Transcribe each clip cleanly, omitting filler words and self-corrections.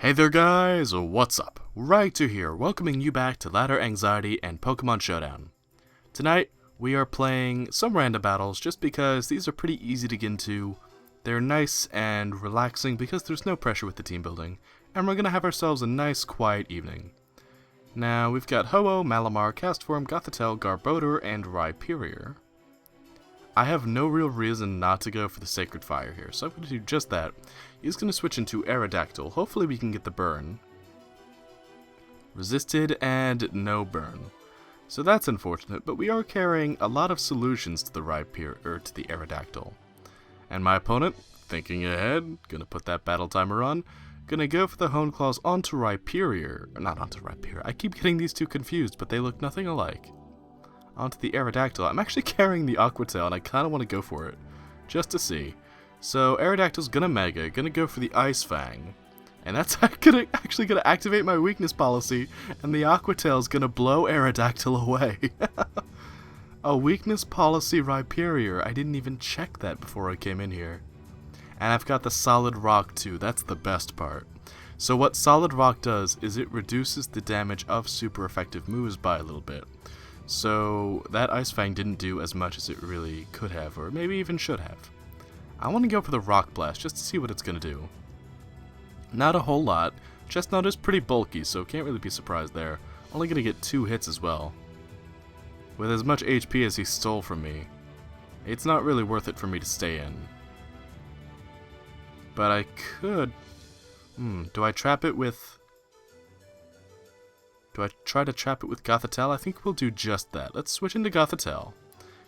Hey there guys, what's up? Ragtter here, welcoming you back to Ladder Anxiety and Pokémon Showdown. Tonight, we are playing some random battles just because these are pretty easy to get into. They're nice and relaxing because there's no pressure with the team building, and we're gonna have ourselves a nice quiet evening. Now, we've got Ho-Oh, Malamar, Castform, Gothitelle, Garbodor, and Rhyperior. I have no real reason not to go for the Sacred Fire here, so I'm going to do just that. He's going to switch into Aerodactyl. Hopefully we can get the burn. Resisted and no burn. So that's unfortunate, but we are carrying a lot of solutions to the Aerodactyl. And my opponent, thinking ahead, gonna put that battle timer on, gonna go for the Hone Claws onto Rhyperior. Not onto Rhyperior. I keep getting these two confused, but they look nothing alike. Onto the Aerodactyl. I'm actually carrying the Aquatail, and I kind of want to go for it, just to see. So Aerodactyl's gonna Mega, gonna go for the Ice Fang, and that's actually gonna activate my weakness policy, and the Aquatail's gonna blow Aerodactyl away. A weakness policy Rhyperior. I didn't even check that before I came in here. And I've got the Solid Rock too. That's the best part. So what Solid Rock does is it reduces the damage of super effective moves by a little bit. So that Ice Fang didn't do as much as it really could have, or maybe even should have. I want to go for the Rock Blast just to see what it's going to do. Not a whole lot. Chestnut is pretty bulky, so can't really be surprised there. Only going to get 2 hits as well. With as much HP as he stole from me, it's not really worth it for me to stay in. But I could... do I trap it with... Do I try to trap it with Gothitelle? I think we'll do just that. Let's switch into Gothitelle,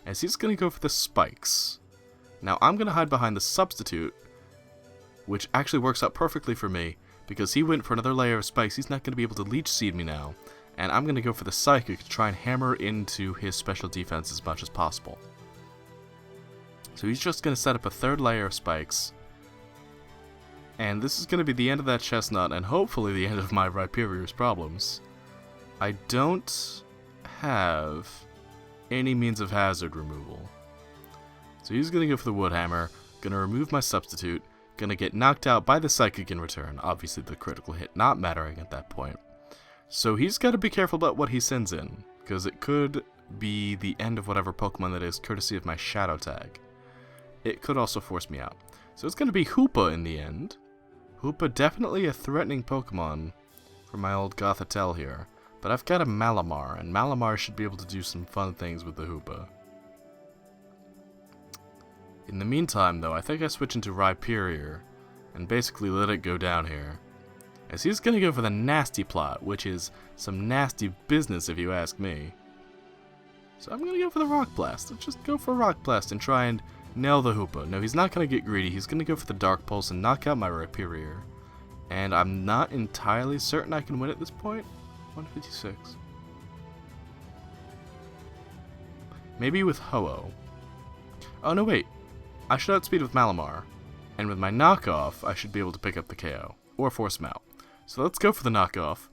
as he's going to go for the Spikes. Now I'm going to hide behind the Substitute, which actually works out perfectly for me, because he went for another layer of Spikes. He's not going to be able to Leech Seed me now, and I'm going to go for the Psychic to try and hammer into his special defense as much as possible. So he's just going to set up a 3rd layer of Spikes, and this is going to be the end of that Chestnut, and hopefully the end of my Rhyperior's problems. I don't have any means of hazard removal. So he's going to go for the Wood Hammer, going to remove my Substitute, going to get knocked out by the Psychic in return, obviously the critical hit not mattering at that point. So he's got to be careful about what he sends in, because it could be the end of whatever Pokemon that is, courtesy of my Shadow Tag. It could also force me out. So it's going to be Hoopa in the end. Hoopa definitely a threatening Pokemon for my old Gothitelle here. But I've got a Malamar, and Malamar should be able to do some fun things with the Hoopa. In the meantime, though, I think I switch into Rhyperior, and basically let it go down here. As he's going to go for the Nasty Plot, which is some nasty business if you ask me. So I'm going to go for the Rock Blast. Let's just go for Rock Blast and try and nail the Hoopa. No, he's not going to get greedy. He's going to go for the Dark Pulse and knock out my Rhyperior. And I'm not entirely certain I can win at this point. 156. Maybe with Ho-Oh. Oh no, wait. I should outspeed with Malamar. And with my knockoff, I should be able to pick up the KO. Or force him out. So let's go for the knockoff.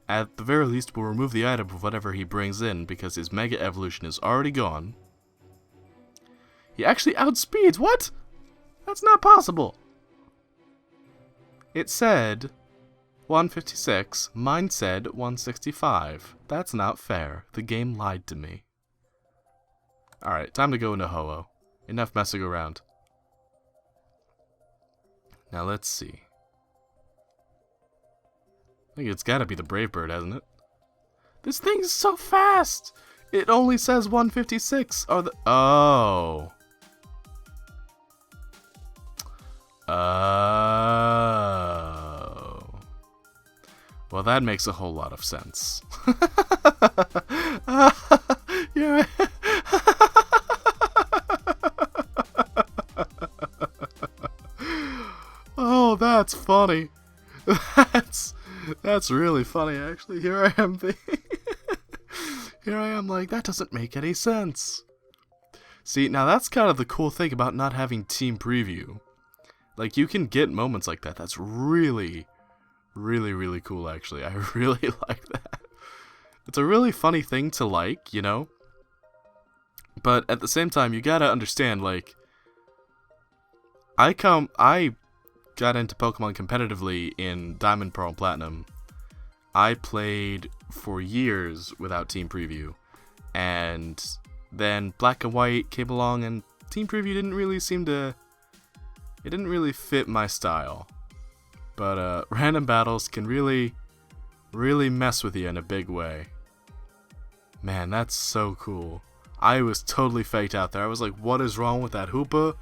At the very least, we'll remove the item of whatever he brings in, because his Mega Evolution is already gone. He actually outspeeds! What? That's not possible! It said 156, mine said 165. That's not fair. The game lied to me. Alright, time to go into Ho-Oh. Enough messing around. Now let's see. I think it's gotta be the Brave Bird, hasn't it? This thing's so fast! It only says 156. Oh. Well, that makes a whole lot of sense. Oh, that's funny. That's really funny, actually. Here I am here I am like, that doesn't make any sense. See, now that's kind of the cool thing about not having team preview. Like, you can get moments like that. That's really, really, really cool, actually. I really like that. It's a really funny thing to like, you know? But at the same time, you gotta understand, like, I got into Pokemon competitively in Diamond, Pearl, and Platinum, I played for years without Team Preview. And then Black and White came along and Team Preview didn't really it didn't really fit my style. But random battles can really mess with you in a big way. Man, that's so cool. I was totally faked out there. I was like, what is wrong with that Hoopa?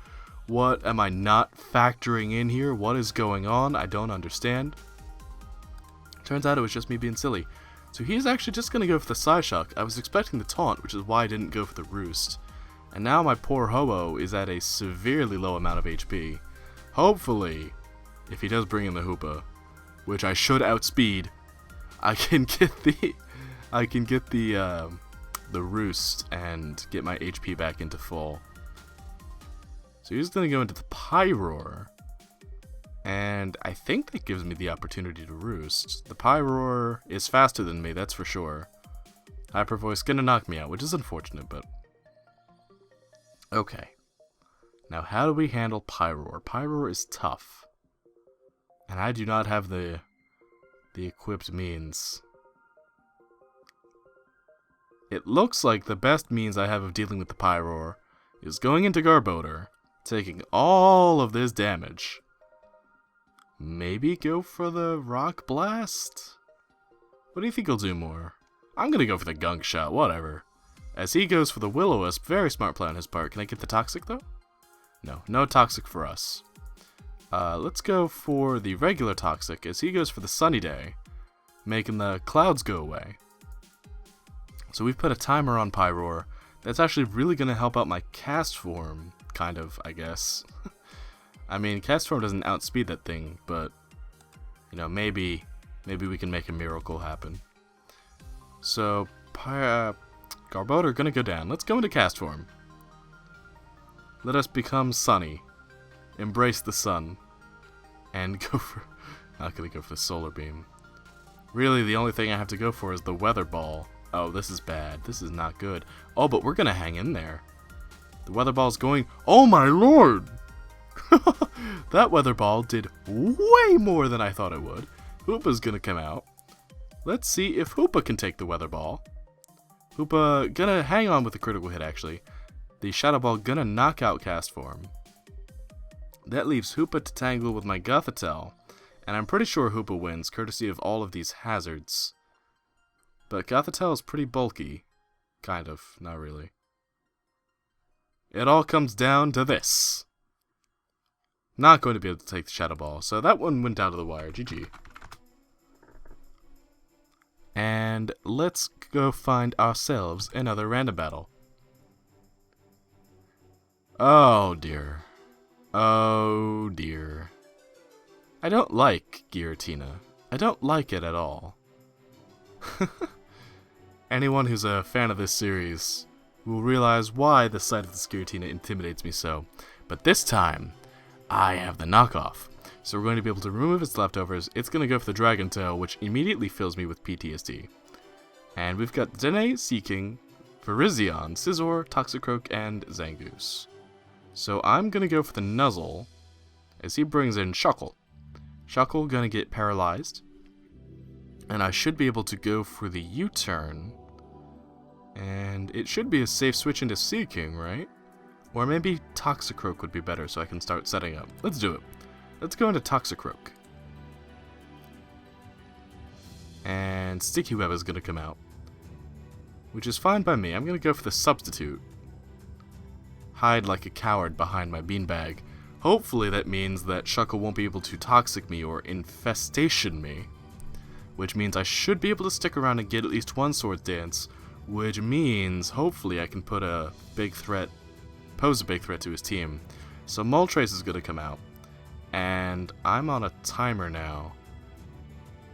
What am I not factoring in here? What is going on? I don't understand. Turns out it was just me being silly. So he's actually just going to go for the Psyshock. I was expecting the Taunt, which is why I didn't go for the Roost. And now my poor Ho-Oh is at a severely low amount of HP. Hopefully, if he does bring in the Hoopa, which I should outspeed, I can get the Roost and get my HP back into full. So he's going to go into the Pyroar. And I think that gives me the opportunity to Roost. The Pyroar is faster than me, that's for sure. Hyper Voice going to knock me out, which is unfortunate, but... Okay. Now how do we handle Pyroar? Pyroar is tough. And I do not have the equipped means. It looks like the best means I have of dealing with the Pyroar is going into Garbodor, taking all of this damage. Maybe go for the Rock Blast? What do you think he'll do more? I'm gonna go for the Gunk Shot, whatever. As he goes for the Will-O-Wisp, very smart play on his part. Can I get the Toxic though? No Toxic for us. Let's go for the regular Toxic as he goes for the Sunny Day, making the clouds go away. So we've put a timer on Pyroar. That's actually really gonna help out my Cast Form, kind of, I guess. I mean, Cast Form doesn't outspeed that thing, but, you know, maybe we can make a miracle happen. So, Garbodor gonna go down. Let's go into Cast Form. Let us become sunny. Embrace the sun. And go for... Not gonna go for the Solar Beam. Really, the only thing I have to go for is the Weather Ball. Oh, this is bad. This is not good. Oh, but we're gonna hang in there. The Weather Ball's going... Oh my lord! That Weather Ball did way more than I thought it would. Hoopa's gonna come out. Let's see if Hoopa can take the Weather Ball. Hoopa gonna hang on with a critical hit, actually. The Shadow Ball gonna knock out Cast Form. That leaves Hoopa to tangle with my Gothitelle. And I'm pretty sure Hoopa wins, courtesy of all of these hazards. But Gothitelle is pretty bulky. Kind of, not really. It all comes down to this. Not going to be able to take the Shadow Ball, so that one went down to the wire. GG. And let's go find ourselves another random battle. Oh dear. Oh dear. I don't like Giratina. I don't like it at all. Anyone who's a fan of this series will realize why the sight of this Giratina intimidates me so. But this time, I have the knockoff. So we're going to be able to remove its leftovers. It's going to go for the Dragon Tail, which immediately fills me with PTSD. And we've got Dene, Seaking, Virizion, Scizor, Toxicroak, and Zangoose. So I'm going to go for the Nuzzle as he brings in Shuckle. Shuckle going to get paralyzed. And I should be able to go for the U-turn. And it should be a safe switch into Seaking, right? Or maybe Toxicroak would be better so I can start setting up. Let's do it. Let's go into Toxicroak. And Sticky Web is going to come out. Which is fine by me. I'm going to go for the Substitute. Hide like a coward behind my beanbag. Hopefully that means that Shuckle won't be able to Toxic me or Infestation me. Which means I should be able to stick around and get at least one Swords Dance. Which means hopefully I can put a big threat, pose a big threat to his team. So Moltres is going to come out. And I'm on a timer now.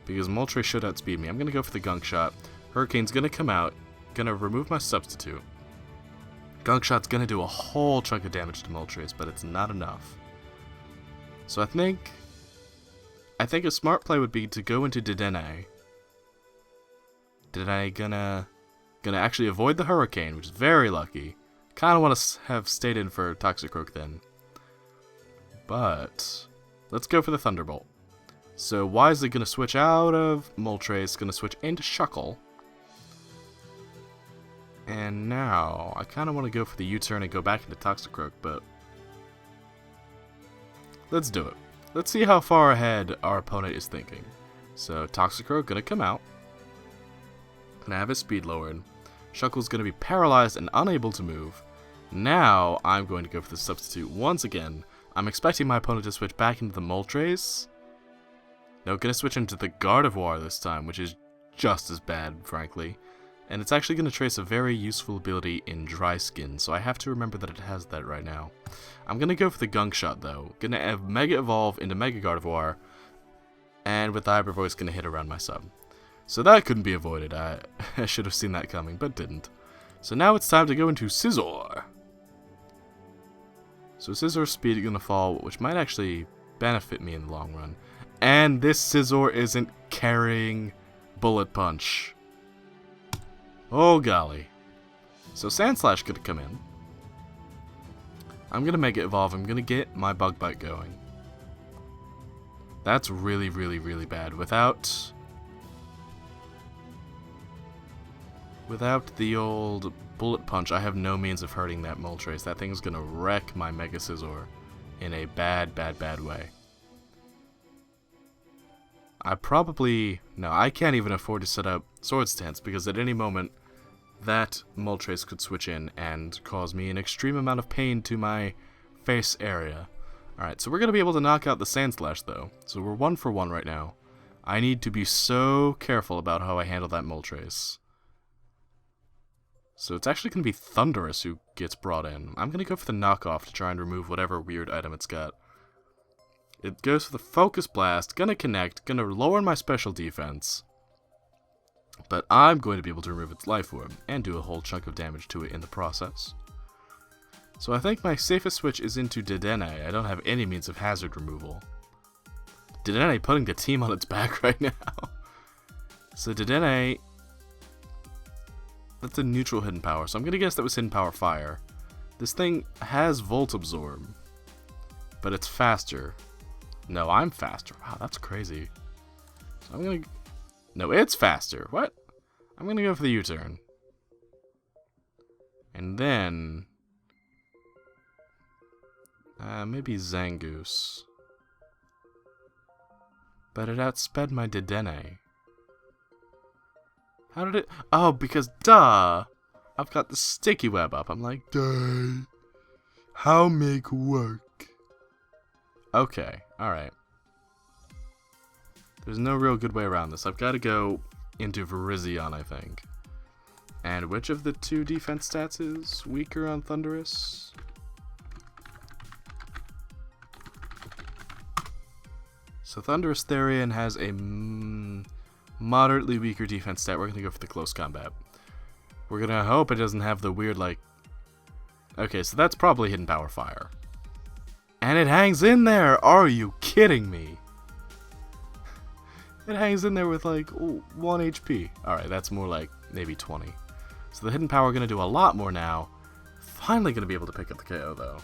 Because Moltres should outspeed me. I'm going to go for the Gunk Shot. Hurricane's going to come out. Going to remove my Substitute. Gunk Shot's going to do a whole chunk of damage to Moltres, but it's not enough. So I think a smart play would be to go into Dedenne. Dedenne gonna actually avoid the Hurricane, which is very lucky. Kind of want to have stayed in for Toxicroak then. But let's go for the Thunderbolt. So Wisely going to switch out of Moltres, going to switch into Shuckle. And now, I kind of want to go for the U-turn and go back into Toxicroak, but let's do it. Let's see how far ahead our opponent is thinking. So Toxicroak going to come out. Going to have his speed lowered. Shuckle's going to be paralyzed and unable to move. Now, I'm going to go for the substitute once again. I'm expecting my opponent to switch back into the Moltres. No, going to switch into the Gardevoir this time, which is just as bad, frankly. And it's actually going to trace a very useful ability in Dry Skin, so I have to remember that it has that right now. I'm going to go for the Gunk Shot, though. Going to have Mega Evolve into Mega Gardevoir, and with the Hyper Voice, going to hit around my sub. So that couldn't be avoided. I should have seen that coming, but didn't. So now it's time to go into Scizor. So Scizor's speed is going to fall, which might actually benefit me in the long run. And this Scizor isn't carrying Bullet Punch. Oh golly. So Sandslash could come in. I'm going to Mega Evolve. I'm going to get my Bug Bite going. That's really, really, really bad. Without the old Bullet Punch, I have no means of hurting that Moltres. That thing's going to wreck my Mega Scizor in a bad, bad, bad way. I can't even afford to set up Swords Dance because at any moment that Moltres could switch in and cause me an extreme amount of pain to my face area. Alright, so we're going to be able to knock out the Sandslash though. So we're 1 for 1 right now. I need to be so careful about how I handle that Moltres. So it's actually going to be Thundurus who gets brought in. I'm going to go for the knockoff to try and remove whatever weird item it's got. It goes for the Focus Blast, gonna connect, gonna lower my special defense. But I'm going to be able to remove its Life Orb, and do a whole chunk of damage to it in the process. So I think my safest switch is into Dedenne. I don't have any means of hazard removal. Dedenne putting the team on its back right now. So Dedenne, that's a neutral hidden power, so I'm gonna guess that was hidden power Fire. This thing has Volt Absorb, but it's faster. No, I'm faster. Wow, that's crazy. So I'm gonna... No, it's faster. What? I'm gonna go for the U-turn. And then... maybe Zangoose. But it outsped my Dedenne. How did it... Oh, because duh! I've got the Sticky Web up. I'm like, duh. How make work? Okay, alright. There's no real good way around this. I've got to go into Virizion, I think. And which of the two defense stats is weaker on Thundurus? So Thundurus Therian has a moderately weaker defense stat. We're going to go for the Close Combat. We're going to hope it doesn't have the weird, like... Okay, so that's probably Hidden Power Fire. And it hangs in there! Are you kidding me? It hangs in there with like 1 HP. Alright, that's more like maybe 20. So the hidden power going to do a lot more now. Finally going to be able to pick up the KO though.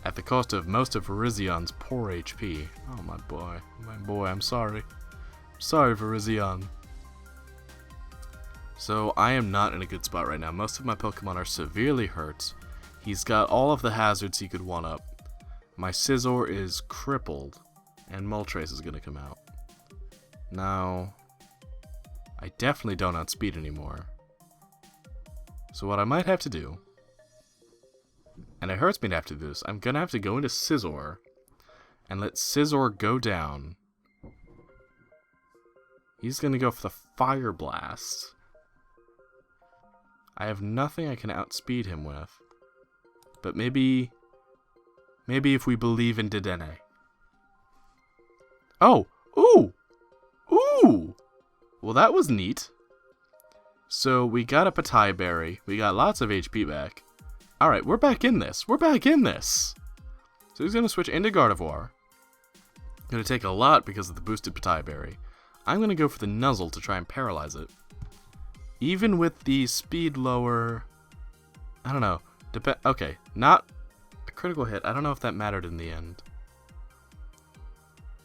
At the cost of most of Virizion's poor HP. Oh my boy. My boy, I'm sorry. I'm sorry, Virizion. So I am not in a good spot right now. Most of my Pokemon are severely hurt. He's got all of the hazards he could one-up. My Scizor is crippled, and Moltres is going to come out. Now, I definitely don't outspeed anymore. So what I might have to do, and it hurts me to have to do this, I'm going to have to go into Scizor, and let Scizor go down. He's going to go for the Fire Blast. I have nothing I can outspeed him with, but maybe if we believe in Dedenne. Oh! Ooh! Ooh! Well, that was neat. So, we got a Patai Berry. We got lots of HP back. Alright, we're back in this. We're back in this! So he's going to switch into Gardevoir. Going to take a lot because of the boosted Patai Berry. I'm going to go for the Nuzzle to try and paralyze it. Even with the speed lower... I don't know. Okay, not a critical hit. I don't know if that mattered in the end.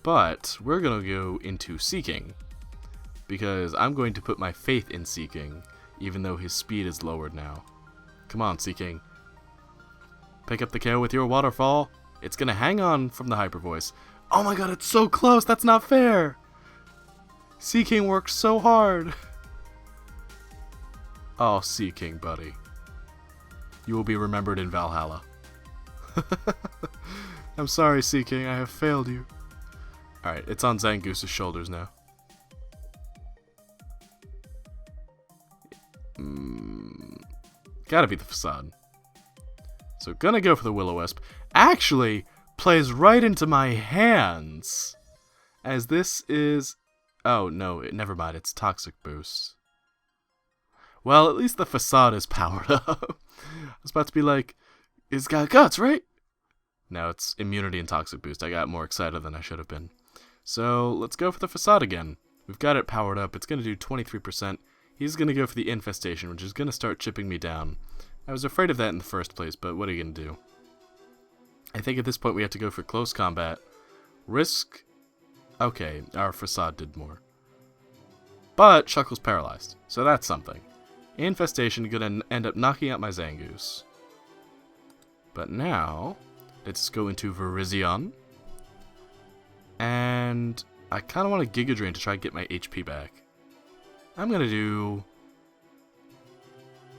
But we're going to go into Seeking, because I'm going to put my faith in Seeking, even though his speed is lowered now. Come on, Seeking. Pick up the KO with your waterfall. It's going to hang on from the Hyper Voice. Oh my god, it's so close. That's not fair. Seeking worked so hard. Oh, Seeking, buddy. You will be remembered in Valhalla. I'm sorry, Seeking. I have failed you. Alright, it's on Zangoose's shoulders now. Gotta be the Facade. So gonna go for the Will-O-Wisp. Actually, plays right into my hands. As this is... Oh, no, never mind. It's Toxic Boost. Well, at least the Facade is powered up. I was about to be like, it's got guts, right? No, it's Immunity and Toxic Boost. I got more excited than I should have been. So, let's go for the Facade again. We've got it powered up. It's going to do 23%. He's going to go for the Infestation, which is going to start chipping me down. I was afraid of that in the first place, but what are you going to do? I think at this point we have to go for close combat. Risk... Okay, our Facade did more. But Shuckle's paralyzed, so that's something. Infestation going to end up knocking out my Zangoose. But now, let's go into Virizion. And I kind of want a Giga Drain to try and get my HP back. I'm going to do...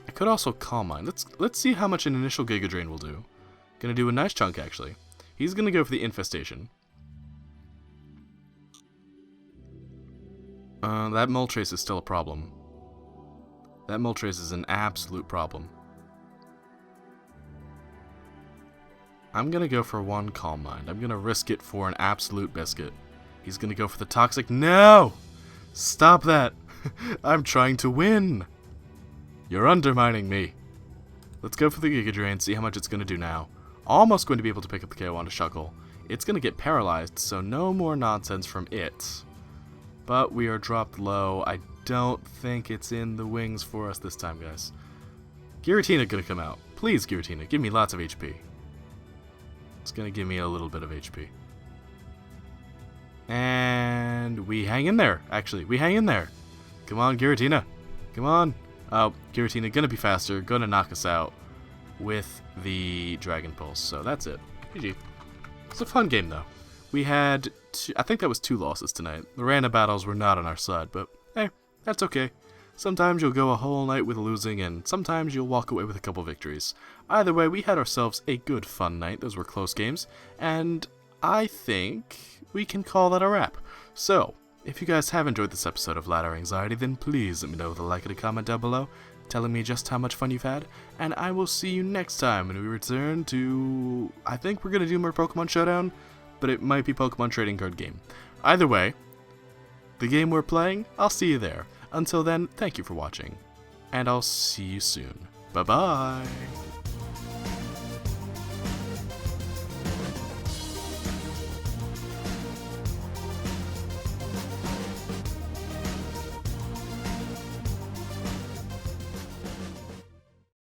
I could also Calm Mind. Let's see how much an initial Giga Drain will do. Gonna do a nice chunk, actually. He's gonna go for the Infestation. That Moltres is still a problem. That Moltres is an absolute problem. I'm gonna go for one Calm Mind. I'm gonna risk it for an absolute biscuit. He's gonna go for the Toxic. No! Stop that! I'm trying to win! You're undermining me. Let's go for the Giga Drain, see how much it's gonna do now. Almost going to be able to pick up the KO onto Shuckle. It's going to get paralyzed, so no more nonsense from it. But we are dropped low. I don't think it's in the wings for us this time, guys. Giratina going to come out. Please, Giratina, give me lots of HP. It's going to give me a little bit of HP. And we hang in there, actually. We hang in there. Come on, Giratina. Come on. Oh, Giratina going to be faster. Going to knock us out with the Dragon Pulse. So that's it. GG. It's a fun game, though. We had, I think that was 2 losses tonight. The random battles were not on our side, but hey, that's okay. Sometimes you'll go a whole night with losing, and sometimes you'll walk away with a couple victories. Either way, we had ourselves a good fun night. Those were close games, and I think we can call that a wrap. So, if you guys have enjoyed this episode of Ladder Anxiety, then please let me know with a like and a comment down below, telling me just how much fun you've had, and I will see you next time when we return to... I think we're going to do more Pokemon Showdown, but it might be Pokemon Trading Card Game. Either way, the game we're playing, I'll see you there. Until then, thank you for watching, and I'll see you soon. Bye-bye!